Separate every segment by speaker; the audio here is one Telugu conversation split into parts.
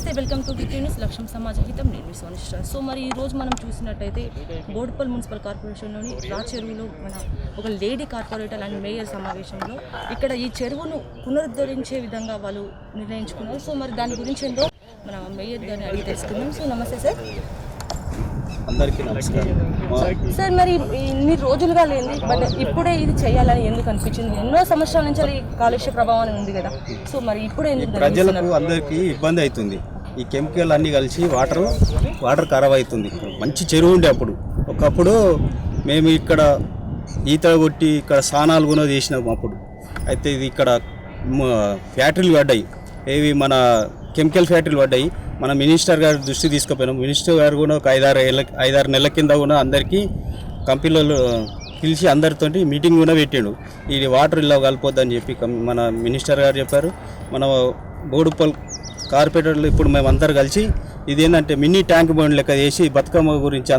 Speaker 1: నమస్తే, వెల్కమ్ టు టీవీ న్యూస్. లక్ష్యం సమాజ హితం, నేను సోనిష్ట. సో మరి ఈరోజు మనం చూసినట్టయితే బోడుపల్ మున్సిపల్ కార్పొరేషన్లోని రా చెరువులో మన ఒక లేడీ కార్పొరేటర్ అండ్ మేయర్ సమావేశంలో ఇక్కడ ఈ చెరువును పునరుద్ధరించే విధంగా వాళ్ళు నిర్ణయించుకున్నారు. సో మరి దాని గురించి ఏంటో మన మేయర్ గారిని అడిగి తెలుసుకుందాం. సో నమస్తే సార్.
Speaker 2: అందరికీ నమస్కారం
Speaker 1: సార్. మరి ఇన్ని రోజులుగా లేదు, బట్ ఇప్పుడే ఇది చేయాలని ఎందుకు అనిపించింది? ఎన్నో సంవత్సరాల నుంచి ఈ కాలుష్య ప్రభావం ఉంది కదా, సో మరి ఇప్పుడే ఎందుకు?
Speaker 2: ప్రజలకు అందరికీ ఇబ్బంది అవుతుంది. ఈ కెమికల్ అన్నీ కలిసి వాటర్ ఖరాబ్ అవుతుంది. మంచి చెరువు ఉండే ఒకప్పుడు మేము ఇక్కడ ఈత కొట్టి ఇక్కడ స్నానాలు కూడా చేసినాము అప్పుడు. అయితే ఇది ఇక్కడ ఫ్యాక్టరీలు పడ్డాయి, ఏవి మన కెమికల్ ఫ్యాక్టరీలు పడ్డాయి. మన మినిస్టర్ గారి దృష్టి తీసుకుపోయినాం. మినిస్టర్ గారు కూడా ఒక ఐదారు నెలల కింద కూడా అందరికీ కంపెనీలలో పిలిచి అందరితో మీటింగ్ కూడా పెట్టాడు. ఇది వాటర్ ఇలా కలిపోద్దని చెప్పి మన మినిస్టర్ గారు చెప్పారు. మన బోడుపల్ కార్పొరేటర్లు ఇప్పుడు మేమందరు కలిసి ఇదేంటంటే మినీ ట్యాంక్ బండ్ లెక్క చేసి బతుకమ్మ గురించి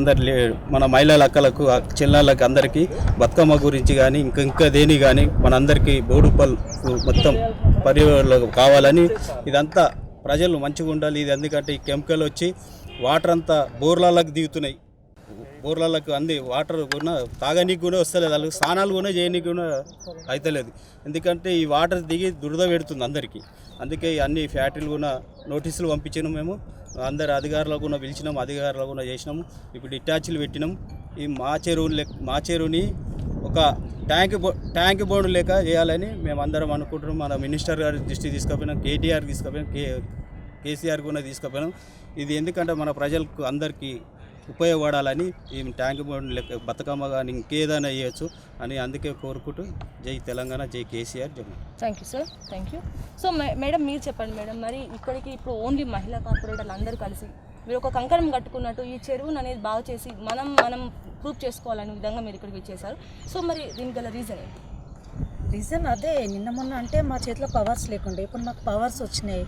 Speaker 2: మన మహిళల అక్కలకు చెల్లెళ్ళకి అందరికీ బతుకమ్మ గురించి కానీ ఇంకా దేని కానీ మనందరికీ బోడుపల్ మొత్తం పరివారంలో కావాలని ఇదంతా ప్రజలు మంచిగా ఉండాలి. ఇది ఎందుకంటే ఈ కెమికల్ వచ్చి వాటర్ అంతా బోర్లకి దిగుతున్నాయి. బోర్లకి అంది వాటర్ కూడా తాగనీకి కూడా వస్తలేదు, వాళ్ళకి స్నానాలు కూడా చేయనీకి కూడా అవుతలేదు. ఎందుకంటే ఈ వాటర్ దిగి దురద పెడుతుంది అందరికీ. అందుకే అన్ని ఫ్యాక్టరీలు కూడా నోటీసులు పంపించినాం. మేము అందరు అధికారులకు కూడా పిలిచినాం, అధికారులకు కూడా చేసినాము. ఇప్పుడు ఇటాచీలు పెట్టినాం. ఈ మా చెరువుని ఒక ట్యాంక్ బోర్డు లెక్క చేయాలని మేము అందరం అనుకుంటున్నాం. మన మినిస్టర్ గారి దృష్టి తీసుకుపోయినాం, కేటీఆర్ తీసుకుపోయినాం, కేసీఆర్ కూడా తీసుకుపోయినాం. ఇది ఎందుకంటే మన ప్రజలకు అందరికీ ఉపయోగపడాలని ఈ ట్యాంక్ బోర్డు లెక్క బతుకమ్మ కానీ ఇంకేదైనా చేయొచ్చు అని అందుకే కోరుకుంటూ జై తెలంగాణ, జై KCR.
Speaker 1: Thank you sir, thank you. So madam మీరు చెప్పండి మేడం, మరి ఇక్కడికి ఇప్పుడు ఓన్లీ మహిళా కార్పొరేటర్లు అందరూ కలిసి మీరు ఒక కంకణం కట్టుకున్నట్టు ఈ చెరువును అనేది బాగు చేసి మనం ప్రూవ్ చేసుకోవాలనే విధంగా మీరు ఇక్కడికి వచ్చేసారు. సో మరి దీనికి గల రీజన్ ఏంటి?
Speaker 3: రీజన్ అదే, నిన్న మొన్న అంటే మా చేతిలో పవర్స్ లేకుండే, ఇప్పుడు మాకు పవర్స్ వచ్చినాయి.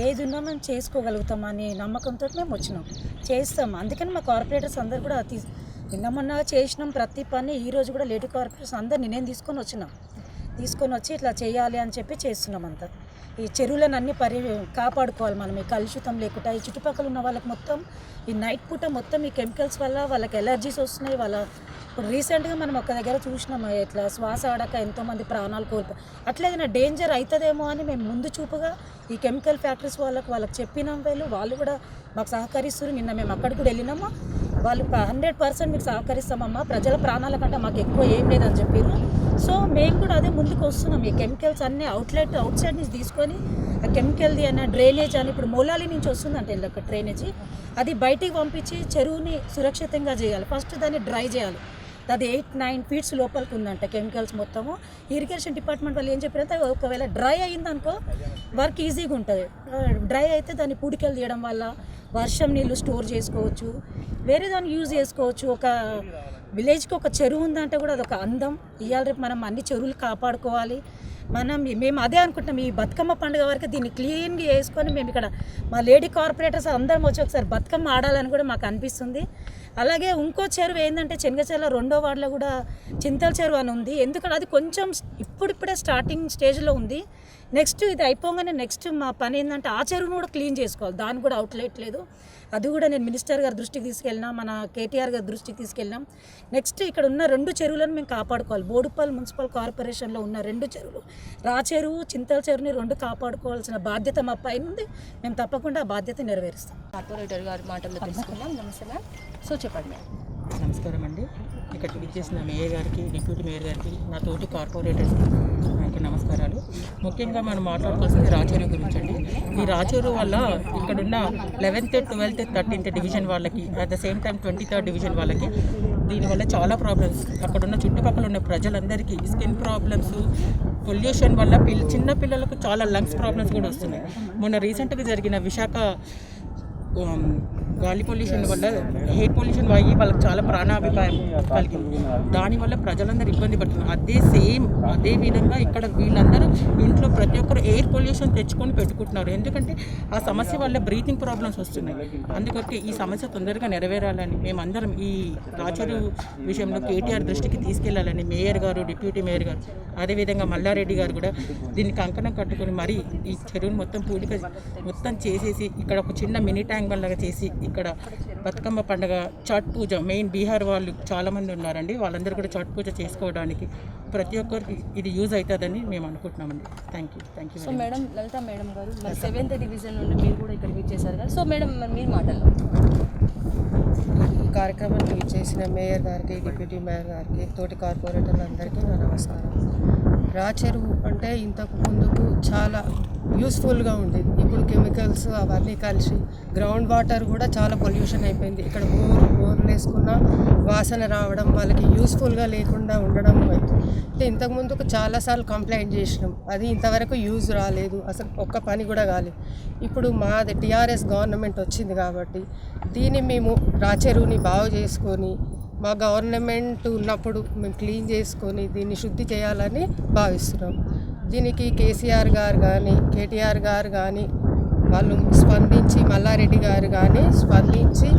Speaker 3: ఏది ఉన్నా మేము చేసుకోగలుగుతామని నమ్మకంతో మేము వచ్చినాం, చేస్తాం. అందుకని మా కార్పొరేటర్స్ అందరు కూడా నిన్న మొన్న చేసినాం ప్రతి పని. ఈరోజు కూడా లేడీ కార్పొరేటర్స్ అందరు నేను తీసుకొని వచ్చి ఇట్లా చేయాలి అని చెప్పి చేస్తున్నాం. అంతా ఈ చెరువులను అన్ని కాపాడుకోవాలి మనం, ఈ కలుషితం లేకుండా. ఈ చుట్టుపక్కల ఉన్న వాళ్ళకి మొత్తం ఈ నైట్ పూట మొత్తం ఈ కెమికల్స్ వల్ల వాళ్ళకి ఎలర్జీస్ వస్తున్నాయి. ఇప్పుడు రీసెంట్గా మనం ఒక దగ్గర చూసినాము, ఇట్లా శ్వాస ఆడక ఎంతోమంది ప్రాణాలు కోల్పోయి అట్లా ఏదైనా డేంజర్ అవుతుందేమో అని మేము ముందు చూపుగా ఈ కెమికల్ ఫ్యాక్టరీస్ వాళ్ళకి చెప్పినాం. వాళ్ళు కూడా మాకు సహకరిస్తారు. నిన్న మేము అక్కడికి కూడా వెళ్ళినాము. వాళ్ళు 100% మీకు సహకరిస్తామమ్మా, ప్రజల ప్రాణాల కంటే మాకు ఎక్కువ ఏం లేదని చెప్పారు. సో మేము కూడా అదే ముందుకు వస్తున్నాం. ఈ కెమికల్స్ అన్నీ అవుట్ సైడ్ నుంచి తీసుకొని ఆ కెమికల్ది అయినా డ్రైనేజ్ అని ఇప్పుడు మొలాలి నుంచి వస్తుందంటే ఒక డ్రైనేజీ, అది బయటికి పంపించి చెరువుని సురక్షితంగా చేయాలి. ఫస్ట్ దాన్ని డ్రై చేయాలి. అది 8-9 ఫీట్స్ లోపలికి ఉందంట కెమికల్స్ మొత్తము. ఇరిగేషన్ డిపార్ట్మెంట్ వాళ్ళు ఏం చెప్పారంటే ఒకవేళ డ్రై అయిందనుకో వర్క్ ఈజీగా ఉంటుంది. డ్రై అయితే దాన్ని పూడికలు తీయడం వల్ల వర్షం నీళ్ళు స్టోర్ చేసుకోవచ్చు, వేరే దాన్ని యూజ్ చేసుకోవచ్చు. ఒక విలేజ్కి ఒక చెరువు ఉందంటే కూడా అదొక అందం. ఇవాళ రేపు మనం అన్ని చెరువులు కాపాడుకోవాలి. మేము అదే అనుకుంటున్నాం. ఈ బతుకమ్మ పండుగ వరకు దీన్ని క్లీన్గా వేసుకొని మేము ఇక్కడ మా లేడీ కార్పొరేటర్స్ అందరం వచ్చి ఒకసారి బతుకమ్మ ఆడాలని కూడా మాకు అనిపిస్తుంది. అలాగే ఇంకో చెరువు ఏంటంటే చెనగచెర్ల 2వ వార్డులో కూడా చింతల చెరువు అని ఉంది. ఎందుకంటే అది కొంచెం ఇప్పుడిప్పుడే స్టార్టింగ్ స్టేజ్లో ఉంది. నెక్స్ట్ ఇది అయిపోగానే నెక్స్ట్ మా పని ఏంటంటే ఆ చెరువును కూడా క్లీన్ చేసుకోవాలి. దానికి కూడా అవుట్లెట్ లేదు. అది కూడా నేను మినిస్టర్ గారి దృష్టికి తీసుకెళ్ళినా, మన కేటీఆర్ గారి దృష్టికి తీసుకెళ్ళినాం. నెక్స్ట్ ఇక్కడ ఉన్న 2 చెరువులను మేము కాపాడుకోవాలి. బోడుపల్ మున్సిపల్ కార్పొరేషన్లో ఉన్న 2 చెరువులు, రా చెరువు, చింతల చెరువుని 2 కాపాడుకోవాల్సిన బాధ్యత మా పైన ఉంది. మేము తప్పకుండా ఆ బాధ్యత నెరవేరుస్తాం.
Speaker 1: కార్పొరేటర్ గారి మాటల్లో తెలుసుకుందాం. నమస్తే మ్యామ్. సో చెప్పండి మ్యామ్.
Speaker 4: నమస్కారం అండి. ఇక్కడికి విచ్చేసిన మేయర్ గారికి, డిప్యూటీ మేయర్ గారికి, నా తోటి కార్పొరేటర్స్కి నాకు నమస్కారాలు. ముఖ్యంగా మనం మాట్లాడుకోవాల్సింది రాచెరువు గురించి అండి. ఈ రాచెరువు వల్ల ఇక్కడున్న 11th, 12th, 13th డివిజన్ వాళ్ళకి, at the same time 23rd division వాళ్ళకి దీనివల్ల చాలా ప్రాబ్లమ్స్, అక్కడున్న చుట్టుపక్కల ఉన్న ప్రజలందరికీ స్కిన్ ప్రాబ్లమ్స్, పొల్యూషన్ వల్ల చిన్న పిల్లలకు చాలా లంగ్స్ ప్రాబ్లమ్స్ కూడా వస్తున్నాయి. మొన్న రీసెంట్గా జరిగిన విశాఖ గాలి పొల్యూషన్ వల్ల ఎయిర్ పొల్యూషన్ అయ్యి వాళ్ళకి చాలా ప్రాణాభిప్రాయం కలిగింది. దానివల్ల ప్రజలందరూ ఇబ్బంది పడుతున్నారు. అదే విధంగా ఇక్కడ వీళ్ళందరూ ఇంట్లో ప్రతి ఒక్కరు ఎయిర్ పొల్యూషన్ తెచ్చుకొని పెట్టుకుంటున్నారు. ఎందుకంటే ఆ సమస్య వల్ల బ్రీతింగ్ ప్రాబ్లమ్స్ వస్తున్నాయి. అందుకొరకు ఈ సమస్య తొందరగా నెరవేరాలని మేమందరం ఈ రాచూరు విషయంలో కేటీఆర్ దృష్టికి తీసుకెళ్లాలని మేయర్ గారు, డిప్యూటీ మేయర్ గారు, అదేవిధంగా మల్లారెడ్డి గారు కూడా దీన్ని కంకణం కట్టుకొని మరీ ఈ చెరువును మొత్తం పూడిక మొత్తం చేసేసి ఇక్కడ ఒక చిన్న మినీ ట్యాంక్ లాగా చేసి ఇక్కడ బతుకమ్మ పండుగ, ఛట్ పూజ, మెయిన్ బీహార్ వాళ్ళు చాలామంది ఉన్నారండి, వాళ్ళందరూ కూడా ఛట్ పూజ చేసుకోవడానికి ప్రతి ఒక్కరికి ఇది యూజ్ అవుతుందని మేము అనుకుంటున్నామండి. Thank you.
Speaker 1: So madam, Lalitha madam గారు మరి 7th డివిజన్ నుండి మీరు కూడా ఇక్కడ విచ్ చేశారు కదా. సో మేడం, మరి మీరు మాటల్లో
Speaker 5: ఈ కార్యక్రమానికి విచ్చేసిన మేయర్ గారికి, డిప్యూటీ మేయర్ గారికి, తోటి కార్పొరేటర్లు అందరికీ నా నమస్కారం. రాచెరువు అంటే ఇంతకు ముందుకు చాలా యూస్ఫుల్గా ఉండేది. ఇప్పుడు కెమికల్స్ అవన్నీ కలిసి గ్రౌండ్ వాటర్ కూడా చాలా పొల్యూషన్ అయిపోయింది. ఇక్కడ బోర్లు వేసుకున్న వాసన రావడం, వాళ్ళకి యూస్ఫుల్గా లేకుండా ఉండడం అవుతుంది. అంటే ఇంతకు ముందుకు చాలాసార్లు కంప్లైంట్ చేసినాం, అది ఇంతవరకు యూజ్ రాలేదు, అసలు ఒక్క పని కూడా కాలేదు. ఇప్పుడు మాది టీఆర్ఎస్ గవర్నమెంట్ వచ్చింది కాబట్టి దీన్ని మేము రాచెరువుని బాగు చేసుకొని మా గవర్నమెంట్ ఉన్నప్పుడు మేము క్లీన్ చేసుకొని దీన్ని శుద్ధి చేయాలని భావిస్తున్నాం. దీనికి కేసీఆర్ గారు కానీ, కేటీఆర్ గారు కానీ వాళ్ళు స్పందించి, మల్లారెడ్డి గారు కానీ స్పందించి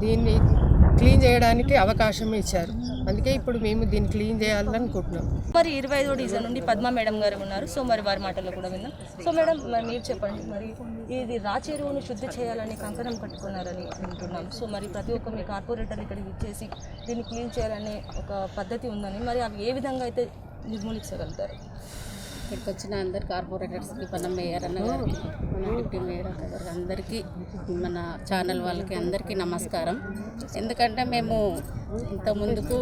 Speaker 5: దీన్ని క్లీన్ చేయడానికి అవకాశం ఇచ్చారు. అందుకే ఇప్పుడు మేము దీన్ని క్లీన్ చేయాలనుకుంటున్నాం.
Speaker 1: మరి 25వ డివిజన్ నుండి పద్మా మేడం గారు ఉన్నారు. సో మరి వారి మాటల్లో కూడా విన్నాం. సో మేడం, మరి మీరు చెప్పండి, మరి ఇది రాచెరువును శుద్ధి చేయాలని కంకణం కట్టుకున్నారని వింటున్నాం. సో మరి ప్రతి ఒక్క మీ కార్పొరేటర్ ఇక్కడికి ఇచ్చేసి దీన్ని క్లీన్ చేయాలనే ఒక పద్ధతి ఉందని, మరి అవి ఏ విధంగా అయితే నిర్మూలించగలుగుతారు?
Speaker 6: ఇక్కడికి వచ్చిన అందరు కార్పొరేటర్స్కి, మన మేయర్ అన్న గారికి, మన డిప్యూటీ మేయర్ అన్న గారికి, అందరికీ, మన ఛానల్ వాళ్ళకి అందరికీ నమస్కారం. ఎందుకంటే మేము ఇంతకుముందుకు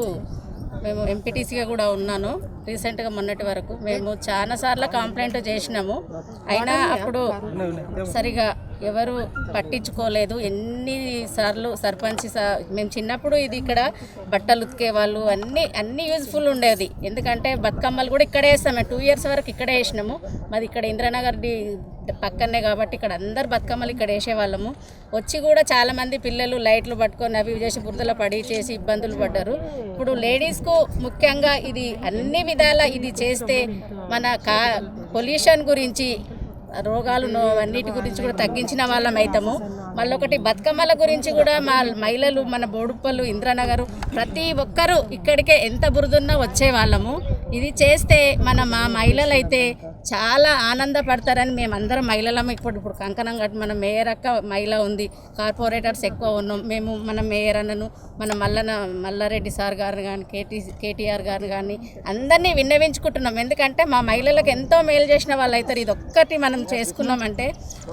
Speaker 6: మేము ఎంపీటీసీగా కూడా ఉన్నాను. రీసెంట్గా మొన్నటి వరకు మేము చాలాసార్లు కంప్లైంట్ చేసినాము, అయినా అప్పుడు సరిగా ఎవరు పట్టించుకోలేదు. ఎన్నిసార్లు సర్పంచ్ మేము చిన్నప్పుడు ఇది ఇక్కడ బట్టలు ఉతికే వాళ్ళు అన్నీ యూజ్ఫుల్ ఉండేది. ఎందుకంటే బతుకమ్మలు కూడా ఇక్కడే వేస్తాం. మేము 2 years వరకు ఇక్కడే వేసినాము. మాది ఇక్కడ ఇంద్రనగర్ పక్కనే కాబట్టి ఇక్కడ అందరు బతుకమ్మలు ఇక్కడ వేసేవాళ్ళము. వచ్చి కూడా చాలామంది పిల్లలు లైట్లు పట్టుకొని అవి చేసి బురదలో పడి చేసి ఇబ్బందులు పడ్డారు. ఇప్పుడు లేడీస్కు ముఖ్యంగా ఇది అన్ని విధాల ఇది చేస్తే మన పొల్యూషన్ గురించి, రోగాలు అన్నిటి గురించి కూడా తగ్గించిన వాళ్ళం అవుతాము. మళ్ళీ ఒకటి బతుకమ్మల గురించి కూడా మా మహిళలు, మన బోడుప్పలు, ఇంద్రనగరు ప్రతి ఒక్కరూ ఇక్కడికే ఎంత బురదున్నా వచ్చేవాళ్ళము. ఇది చేస్తే మా మహిళలు అయితే చాలా ఆనందపడతారని మేమందరం మహిళలం. ఇప్పుడు కంకణం కట్టి మన మేయర్ అక్క మహిళ ఉంది, కార్పొరేటర్స్ ఎక్కువ ఉన్నాం. మేము మన మేయర్ అన్నను, మన మల్లారెడ్డి సార్ గారిని కానీ, కేటీఆర్ గారిని కానీ అందరినీ విన్నవించుకుంటున్నాం. ఎందుకంటే మా మహిళలకు ఎంతో మేలు చేసిన వాళ్ళు అవుతారు. ఇది ఒక్కటి మనం చేసుకున్నామంటే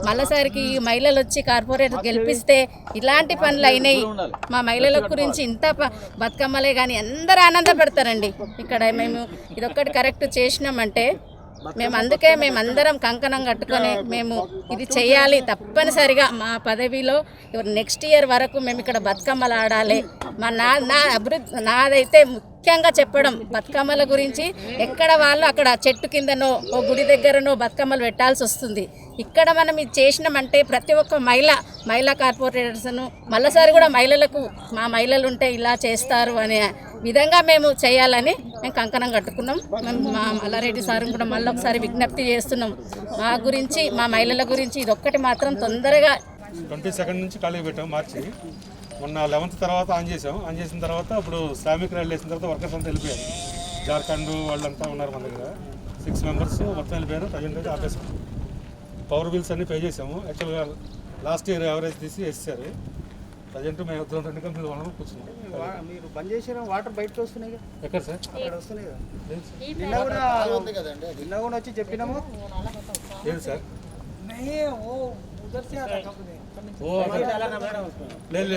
Speaker 6: మళ్ళీసారికి ఈ మహిళలు వచ్చి కార్పొరేటర్ గెలిపిస్తే ఇలాంటి పనులు అయినాయి. మా మహిళల గురించి ఇంత బతుకమ్మలే కానీ అందరూ ఆనందపడతారండి. ఇక్కడ మేము ఇదొక్కటి కరెక్ట్ చేసినామంటే అందుకే మేమందరం కంకణం కట్టుకొని మేము ఇది చేయాలి తప్పనిసరిగా. మా పదవిలో నెక్స్ట్ ఇయర్ వరకు మేము ఇక్కడ బతుకమ్మలు ఆడాలి. నా అభివృద్ధి నాదైతే ముఖ్యంగా చెప్పడం బతుకమ్మల గురించి. ఎక్కడ వాళ్ళు అక్కడ చెట్టు కిందనో ఓ గుడి దగ్గరనో బతుకమ్మలు పెట్టాల్సి వస్తుంది. ఇక్కడ మనం ఇది చేసినామంటే ప్రతి ఒక్క మహిళా కార్పొరేటర్స్ను మళ్ళీసారి కూడా మా మహిళలు ఉంటే ఇలా చేస్తారు అనే విధంగా మేము చేయాలని మేము కంకణం కట్టుకున్నాం. మేము మా మల్లారెడ్డి సార్ కూడా మళ్ళీ ఒకసారి విజ్ఞప్తి చేస్తున్నాం. మా గురించి, మా మహిళల గురించి ఇదొక్కటి మాత్రం తొందరగా
Speaker 7: 22 నుంచి ఖాళీ పెట్టాం. మార్చి మొన్న 11th తర్వాత ఆన్ చేసిన తర్వాత ఇప్పుడు శ్రామిక రైలు వేసిన తర్వాత వర్కర్స్ అంతా వెళ్ళిపోయారు. జార్ఖండ్ వాళ్ళంతా ఉన్నారు మన దగ్గర. 6 members మొత్తం వెళ్ళిపోయారు. ప్రజెంట్ అయితే ఆపేసాం. పవర్ బిల్స్ అన్నీ పే చేసాము. యాక్చువల్గా లాస్ట్ ఇయర్ యావరేజ్ తీసి వేసేసారు. ప్రజెంట్ మేము 2 కంపెనీలు వాళ్ళని కూర్చున్నాం.
Speaker 2: మీరు బంద్ చేసిన వాటర్ బయటకు వస్తున్నాయి.
Speaker 7: ఎక్కడ సార్?
Speaker 2: అక్కడ వస్తున్నాయి కదా. నిన్న కూడా వచ్చి చెప్పినాము.
Speaker 7: ఏది సార్? లేదు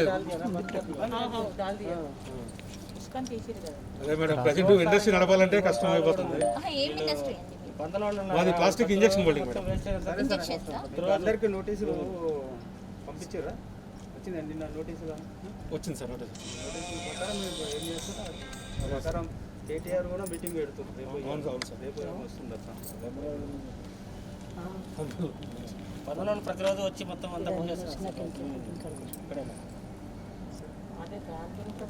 Speaker 7: అదే మేడం, ప్రజెంట్ ఇండస్ట్రీ నడపాలంటే కష్టం అయిపోతుంది. మాది ప్లాస్టిక్ ఇంజెక్షన్ మోల్డింగ్ మేడం.
Speaker 2: అందరికీ నోటీసులు పంపించారా? వచ్చిందండి నా నోటీసు?
Speaker 7: వచ్చింది సార్ నోటీస్.
Speaker 2: ఏం చేస్తారు ప్రకారం కేటీఆర్ కూడా మీటింగ్ పెడుతుంది.
Speaker 7: అవును సార్.
Speaker 2: రేపు వస్తుంది అట్లా.
Speaker 8: పనులను ప్రతిరోజు వచ్చి మొత్తం అంతా మూసేస్తారు.
Speaker 4: అదే దాని గురించి